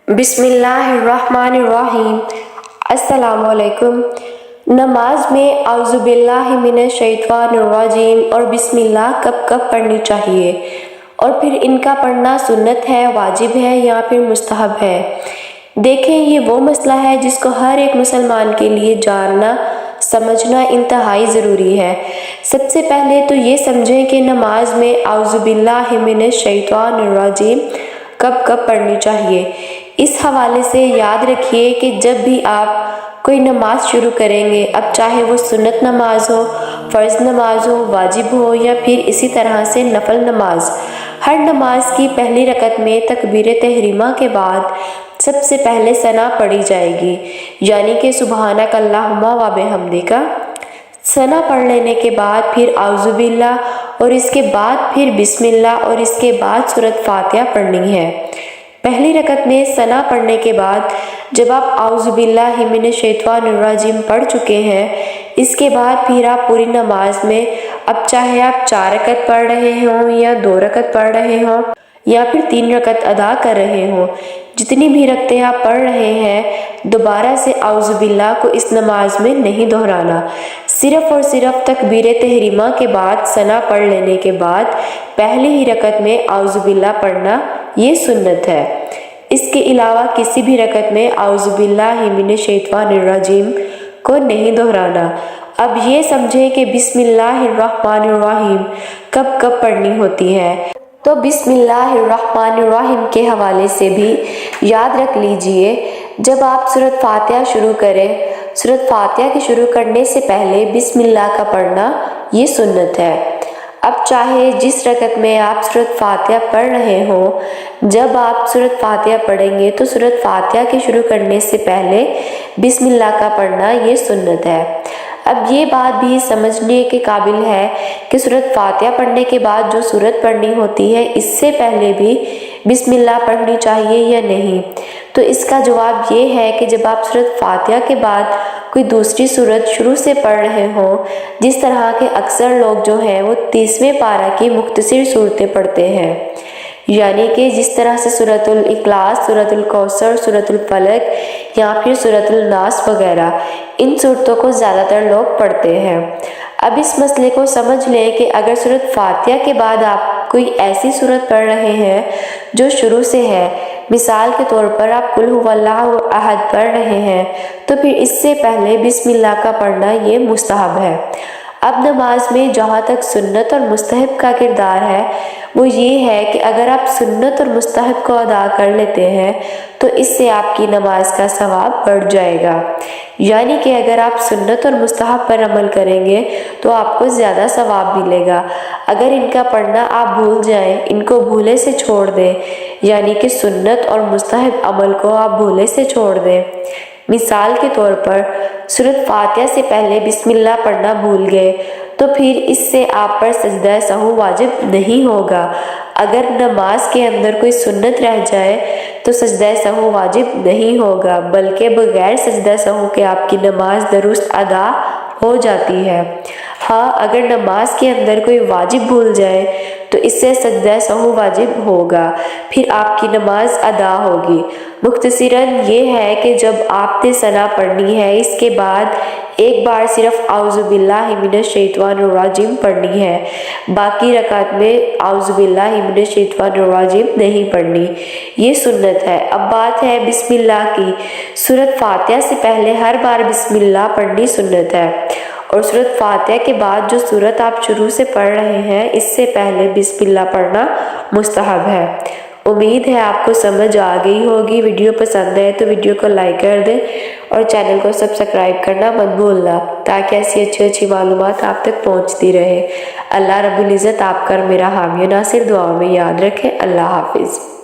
बिस्मिल्लाहिर्रहमानिर्रहीम। अस्सलाम वालेकुम। नमाज में औज़ु बिल्लाहि मिनश शैतानिर्रजीम और बिस्मिल्लाह कब कब पढ़नी चाहिए, और फिर इनका पढ़ना सुन्नत है, वाजिब है या फिर मुस्तहब है। देखें, ये वो मसला है जिसको हर एक मुसलमान के लिए जानना समझना इंतहाई ज़रूरी है। सबसे पहले तो ये समझें कि नमाज में औज़ु बिल्लाहि मिनश शैतानिर्रजीम कब कब पढ़नी चाहिए। इस हवाले से याद रखिए कि जब भी आप कोई नमाज शुरू करेंगे, अब चाहे वो सुन्नत नमाज हो, फ़र्ज़ नमाज हो, वाजिब हो या फिर इसी तरह से नफल नमाज, हर नमाज की पहली रकत में तकबीर तहरीमा के बाद सबसे पहले सना पढ़ी जाएगी, यानी कि सुबहानक अल्लाहुम्मा व बिहम्दिका। सना पढ़ लेने के बाद फिर औज़ु बिल्लाह और इसके बाद फिर बिस्मिल्लाह और इसके बाद सूरत फातिहा पढ़नी है। पहली रकत में सना पढ़ने के बाद जब आप औज़ु बिल्लाहि मिनश शैतानिर्रजीम पढ़ चुके हैं, इसके बाद फिर आप पूरी नमाज में, अब चाहे आप 4 रकत पढ़ रहे हों या 2 रकत पढ़ रहे हों या फिर 3 रकत अदा कर रहे हों, जितनी भी रकतें आप पढ़ रहे हैं, दोबारा से औज़ु बिल्लाह को इस नमाज में नहीं दोहराना। सिर्फ़ और सिर्फ तकबीर तहरीमा के बाद सना पढ़ लेने के बाद पहली ही रकत में औज़ु बिल्लाह पढ़ना ये सुन्नत है। इसके अलावा किसी भी रकत में औज़ु बिल्लाहि मिनश शैतानिर्रजीम को नहीं दोहराना। अब ये समझें कि बिस्मिल्लाहिर्रहमानिर्रहीम कब कब पढ़नी होती है, तो बिस्मिल्लाहिर्रहमानिर्रहीम के हवाले से भी याद रख लीजिए। जब आप सूरत फातिहा शुरू करें, सूरत फातिहा के शुरू करने से पहले बिस्मिल्लाह का पढ़ना ये सुन्नत है। अब चाहे जिस रकत में आप सूरत फातिहा पढ़ रहे हों, जब आप सूरत फातिहा पढ़ेंगे तो सूरत फातिहा के शुरू करने से पहले बिस्मिल्लाह का पढ़ना ये सुन्नत है। अब ये बात भी समझने के काबिल है कि सूरत फातिहा पढ़ने के बाद जो सूरत पढ़नी होती है, इससे पहले भी बिस्मिल्लाह पढ़नी चाहिए या नहीं। तो इसका जवाब ये है कि जब आप सूरत फातिहा के बाद कोई दूसरी सूरत शुरू से पढ़ रहे हों, जिस तरह के अक्सर लोग जो हैं वो 30वें पारा की मुख्तसर सूरतें पढ़ते हैं, यानी कि जिस तरह से सूरतुल इखलास, सूरतुल कौसर, सूरतुल फलक या फिर सूरतुल नास वगैरह, इन सूरतों को ज़्यादातर लोग पढ़ते हैं। अब इस मसले को समझ लें कि अगर सूरत फातिहा के बाद आप कोई ऐसी सूरत पढ़ रहे हैं जो शुरू से है, मिसाल के तौर पर आप कुल हुवल्लाहु अहद पढ़ रहे हैं, तो फिर इससे पहले बिस्मिल्लाह का पढ़ना ये मुस्तहब है। अब नमाज में जहाँ तक सुन्नत और मुस्तहब का किरदार है, वो ये है कि अगर आप सुन्नत और मुस्तहब को अदा कर लेते हैं तो इससे आपकी नमाज का सवाब बढ़ जाएगा। यानी कि अगर आप सुन्नत और मुस्तहब पर अमल करेंगे तो आपको ज़्यादा सवाब मिलेगा। अगर इनका पढ़ना आप भूल जाएं, इनको भूले से छोड़ दें, यानी कि सुन्नत और मुस्तहब अमल को आप भूले से छोड़ दें, मिसाल के तौर पर सूरत फातिहा से पहले बिस्मिल्लाह पढ़ना भूल गए, तो फिर इससे आप पर सजदा सहू वाजिब नहीं होगा। अगर नमाज के अंदर कोई सुन्नत रह जाए तो सजदा सहू वाजिब नहीं होगा, बल्कि बगैर सजदा सहू के आपकी नमाज दुरुस्त अदा हो जाती है। हाँ, अगर नमाज के अंदर कोई वाजिब भूल जाए तो इससे सजदा सहू वाजिब होगा, फिर आपकी नमाज अदा होगी। मुख्तसरन ये है कि जब आपने सना पढ़नी है, इसके बाद एक बार सिर्फ औज़ु बिल्लाहि मिनश शैतानिर्रजीम पढ़नी है, बाकी रकात में औज़ु बिल्लाहि मिनश शैतानिर्रजीम नहीं पढ़नी, ये सुन्नत है। अब बात है बिस्मिल्लाह की। सूरत फातिहा से पहले हर बार बिस्मिल्लाह पढ़नी सुन्नत है, और सूरत फातिहा के बाद जो सूरत आप शुरू से पढ़ रहे हैं, इससे पहले बिस्मिल्लाह पढ़ना मुस्तहब है। उम्मीद है आपको समझ आ गई होगी। वीडियो पसंद है तो वीडियो को लाइक कर दें और चैनल को सब्सक्राइब करना मत भूलना, ताकि ऐसी अच्छी मालूमात आप तक पहुंचती रहे। अल्लाह रब्बुल इज़्ज़त आपका और मेरा हामी नासिर दुआ में याद रखें। अल्लाह हाफिज़।